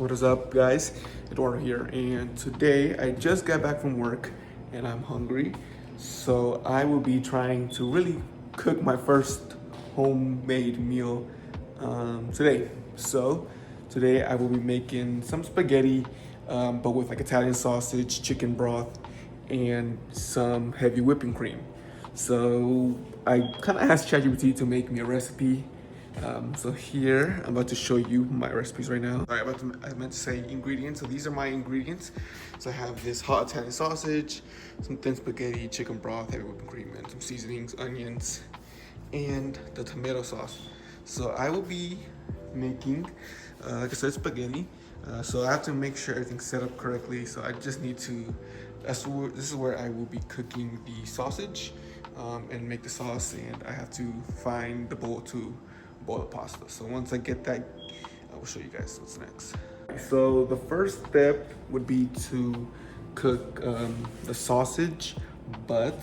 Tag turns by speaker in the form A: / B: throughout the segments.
A: What is up, guys? Eduardo here, and today I just got back from work and I'm hungry, so I will be trying to really cook my first homemade meal today. So today I will be making some spaghetti, but with like Italian sausage, chicken broth, and some heavy whipping cream. So I kind of asked ChatGPT to make me a recipe. So here, I'm about to show you my recipes right now. Sorry, I meant to say ingredients. So these are my ingredients. So I have this hot Italian sausage, some thin spaghetti, chicken broth, heavy whipping cream, and some seasonings, onions, and the tomato sauce. So I will be making, like I said, spaghetti. So I have to make sure everything's set up correctly. So I just need to, this is where I will be cooking the sausage and make the sauce, and I have to find the bowl to boil the pasta. So once I get that, I will show you guys what's next. So the first step would be to cook the sausage, but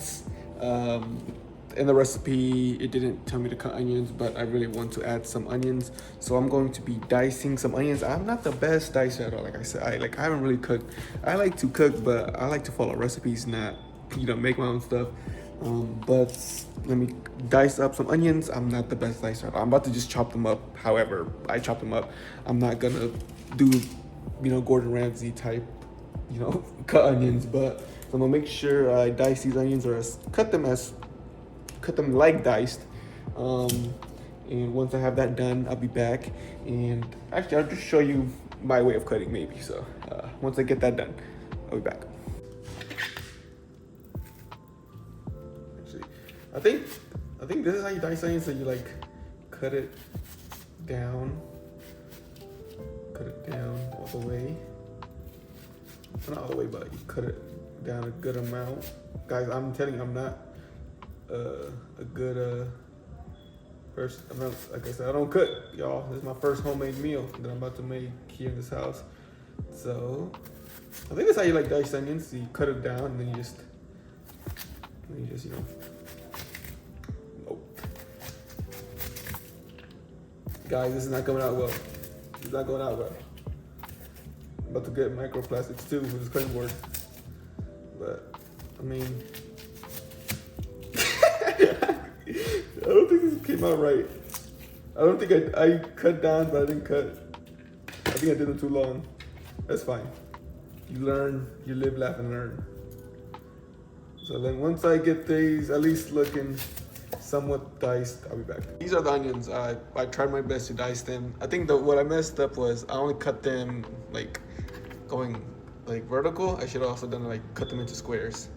A: in the recipe it didn't tell me to cut onions, but I really want to add some onions, so I'm going to be dicing some onions. I'm not the best dicer at all. Like I said, I haven't really cooked. I like to cook, but I like to follow recipes, not make my own stuff. But let me dice up some onions. I'm not the best dicer. I'm about to just chop them up however I chop them up. I'm not gonna do Gordon Ramsay type cut onions, but I'm gonna make sure I dice these onions, or cut them like diced. And once I have that done, I'll be back, and actually I'll just show you my way of cutting maybe. So once I get that done, I'll be back. I think this is how you dice onions. So you like cut it down all the way. Not all the way, but you cut it down a good amount. Guys, I'm telling you, I'm not a good person. I'm not, like I said, I don't cook, y'all. This is my first homemade meal that I'm about to make here in this house. So I think that's how you like dice onions. So you cut it down, and then you just Guys, this is not coming out well. It's not going out well. I'm about to get microplastics too with this cutting board. But, I mean, I don't think this came out right. I don't think I cut down, but I didn't cut. I think I did it too long. That's fine. You learn, you live, laugh, and learn. So then once I get these at least looking somewhat diced, I'll be back. These are the onions. I tried my best to dice them. I think what I messed up was I only cut them like going like vertical. I should have also done like cut them into squares.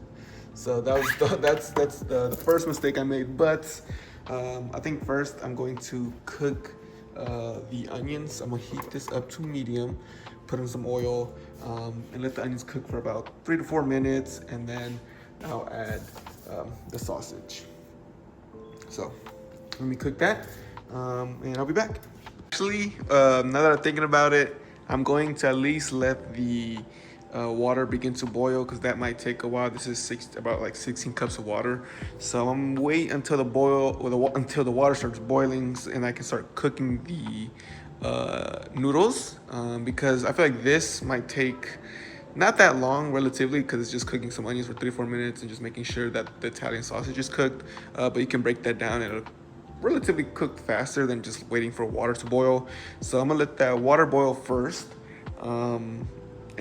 A: So that was that's the first mistake I made. But I think first I'm going to cook the onions. I'm gonna heat this up to medium, put in some oil, and let the onions cook for about 3 to 4 minutes, and then I'll add the sausage. So let me cook that, and I'll be back. Actually, now that I'm thinking about it, I'm going to at least let the water begin to boil, because that might take a while. This is about like 16 cups of water. So I'm gonna wait until until the water starts boiling, and I can start cooking the noodles, because I feel like this might take not that long relatively, because it's just cooking some onions for 3 to 4 minutes and just making sure that the Italian sausage is cooked. But you can break that down, and it'll relatively cook faster than just waiting for water to boil. So I'm gonna let that water boil first, and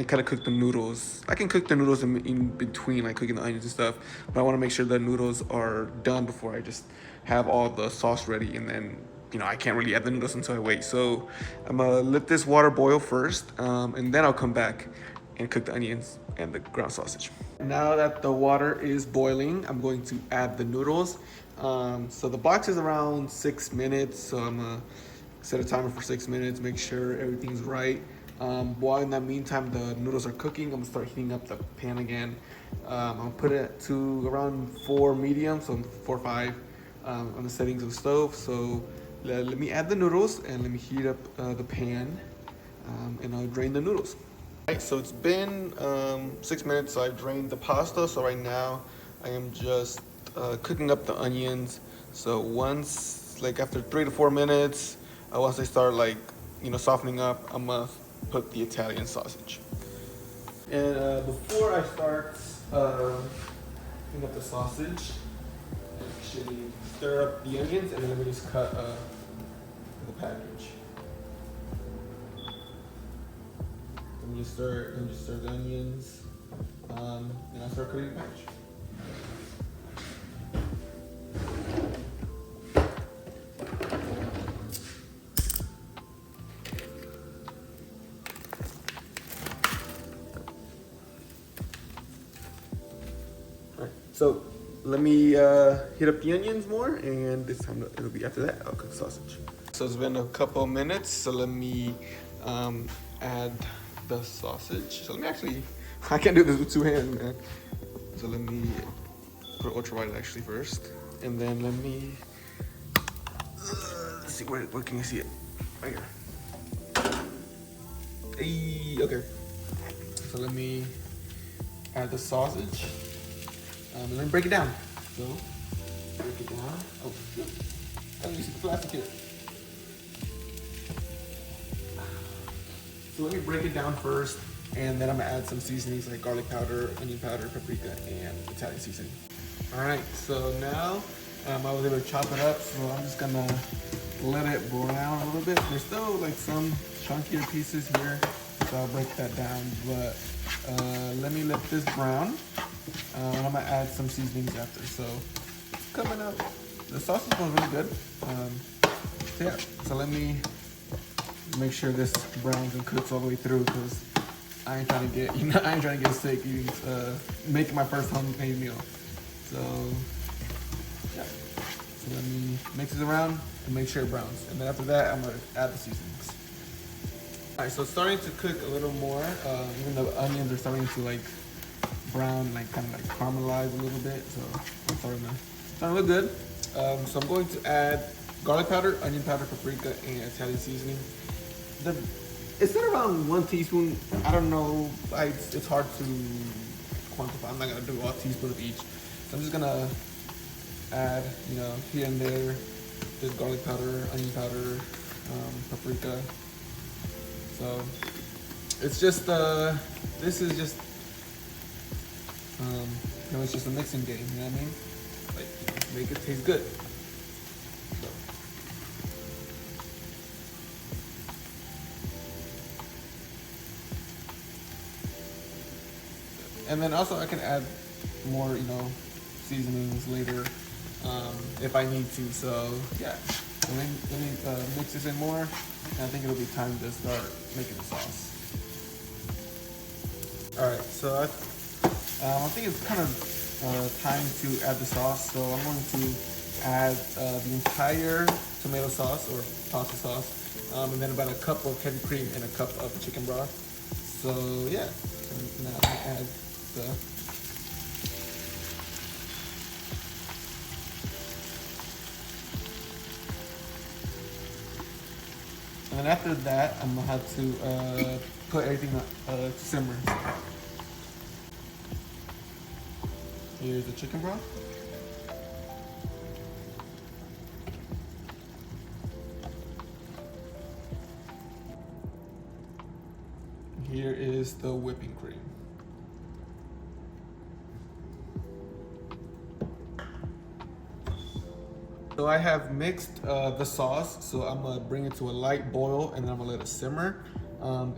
A: kind of cook the noodles. I can cook the noodles in between, like cooking the onions and stuff, but I want to make sure the noodles are done before I just have all the sauce ready, and then I can't really add the noodles until I wait. So I'm gonna let this water boil first, and then I'll come back and cook the onions and the ground sausage. Now that the water is boiling, I'm going to add the noodles. So the box is around 6 minutes, so I'm gonna set a timer for 6 minutes, make sure everything's right. While in that meantime the noodles are cooking, I'm gonna start heating up the pan again. I'm gonna put it to around 4 medium, so 4 or 5 on the settings of the stove. So let me add the noodles, and let me heat up the pan, and I'll drain the noodles. Right, so it's been 6 minutes, so I drained the pasta. So right now I am just cooking up the onions. So once, like after 3 to 4 minutes, once they start like softening up, I'm gonna put the Italian sausage. And before I start cooking up the sausage, actually stir up the onions, and then we just cut the package. Then you stir the onions, and I start cutting the package. So let me heat up the onions more, and this time it'll be after that I'll cook sausage. So it's been a couple minutes, so let me add the sausage. So let me actually, I can't do this with two hands, man. So let me put ultraviolet actually first, and then let me, let's see, where can you see it? Right here. Hey, okay. So let me add the sausage. Let me break it down. So, break it down. Oh, shoot. Oh, you see the plastic here. So let me break it down first, and then I'm gonna add some seasonings like garlic powder, onion powder, paprika, and Italian seasoning. All right, so now I was able to chop it up, so I'm just gonna let it brown a little bit. There's still like some chunkier pieces here, so I'll break that down, but let me let this brown. And I'm gonna add some seasonings after. So it's coming up. The sauce is going really good. So yeah. So let me make sure this browns and cooks all the way through, because I ain't trying to get I ain't trying to get sick eating making my first homemade meal. So yeah. So let me mix it around and make sure it browns. And then after that, I'm gonna add the seasonings. All right. So it's starting to cook a little more. Even though the onions are starting to like brown, like kind of like caramelize a little bit, so it's starting to look good. So I'm going to add garlic powder, onion powder, paprika, and Italian seasoning. It's at around 1 teaspoon. I don't know. It's hard to quantify. I'm not gonna do a teaspoon of each. So I'm just gonna add, here and there, the garlic powder, onion powder, paprika. So it's just this is just. It's just a mixing game, you know what I mean? Like, make it taste good. So. And then also I can add more, seasonings later if I need to. So yeah, let me mix this in more, and I think it'll be time to start making the sauce. All right, so I think it's kind of time to add the sauce, so I'm going to add the entire tomato sauce or pasta sauce, and then about a cup of heavy cream and a cup of chicken broth. So yeah, so now I'm gonna add and then after that, I'm gonna have to put everything to simmer. Here's the chicken broth. Here is the whipping cream. So I have mixed the sauce, so I'm gonna bring it to a light boil, and then I'm gonna let it simmer.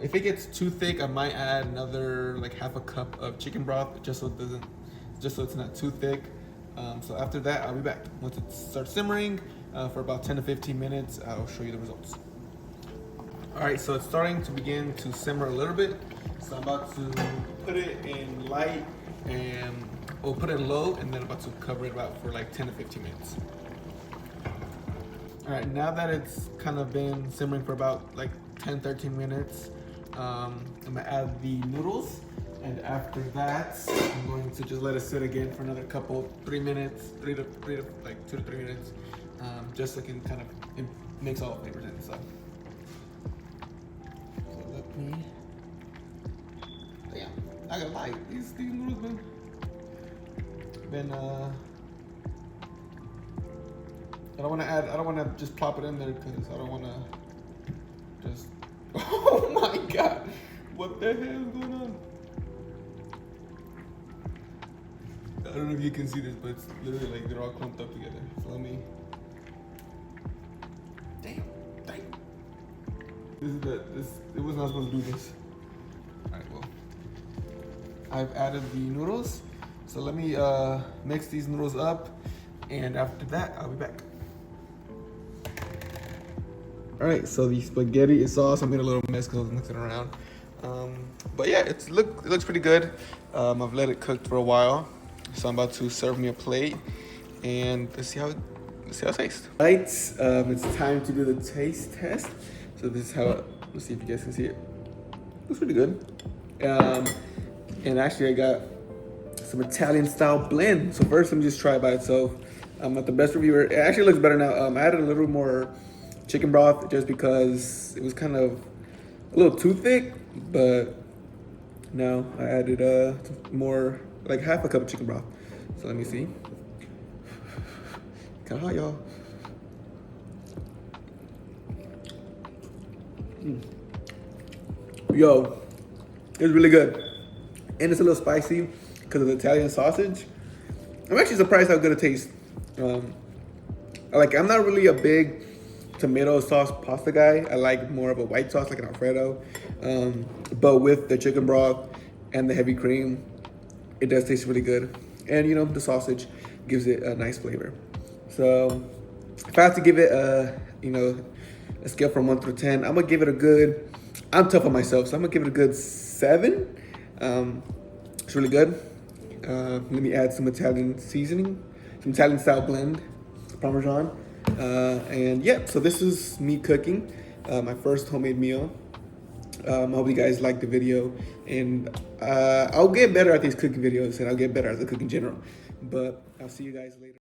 A: If it gets too thick, I might add another like half a cup of chicken broth, just so it's not too thick. So after that, I'll be back. Once it starts simmering for about 10 to 15 minutes, I'll show you the results. All right, so it's starting to begin to simmer a little bit. So I'm about to put it in light and we'll put it in low, and then about to cover it about for like 10 to 15 minutes. All right, now that it's kind of been simmering for about like 10, 13 minutes, I'm gonna add the noodles. And after that, I'm going to just let it sit again for another couple, 3 minutes, 2 to 3 minutes, just so it can kind of mix all the flavors in. So let me, damn, I gotta lie, these noodles been I don't want to just plop it in there because I don't want to just, oh my God. What the hell is going on? I don't know if you can see this, but it's literally like they're all clumped up together. So let me. Damn. It was not supposed to do this. Alright, well. I've added the noodles. So let me mix these noodles up, and after that, I'll be back. All right, so the spaghetti sauce, I made a little mess because I was mixing around. But yeah, it looks pretty good. I've let it cook for a while, so I'm about to serve me a plate, and let's see how it tastes. Right, it's time to do the taste test. So this is how. Let's see if you guys can see it. Looks pretty good. And actually, I got some Italian style blend. So first, let me just try it by itself. I'm not the best reviewer. It actually looks better now. I added a little more chicken broth just because it was kind of a little too thick, but now I added more, like half a cup of chicken broth. So let me see. Kind of hot, y'all. Yo, it's really good. And it's a little spicy because of the Italian sausage. I'm actually surprised how good it tastes. I'm not really a big tomato sauce pasta guy. I like more of a white sauce, like an Alfredo. But with the chicken broth and the heavy cream, it does taste really good. And you know, the sausage gives it a nice flavor. So if I have to give it a scale from 1 through 10, I'm gonna give it a good, I'm tough on myself, so I'm gonna give it a good 7. It's really good. Let me add some Italian seasoning, some Italian style blend, Parmesan. And yeah, so this is me cooking my first homemade meal. I hope you guys liked the video, and I'll get better at these cooking videos, and I'll get better at the cooking in general. But I'll see you guys later.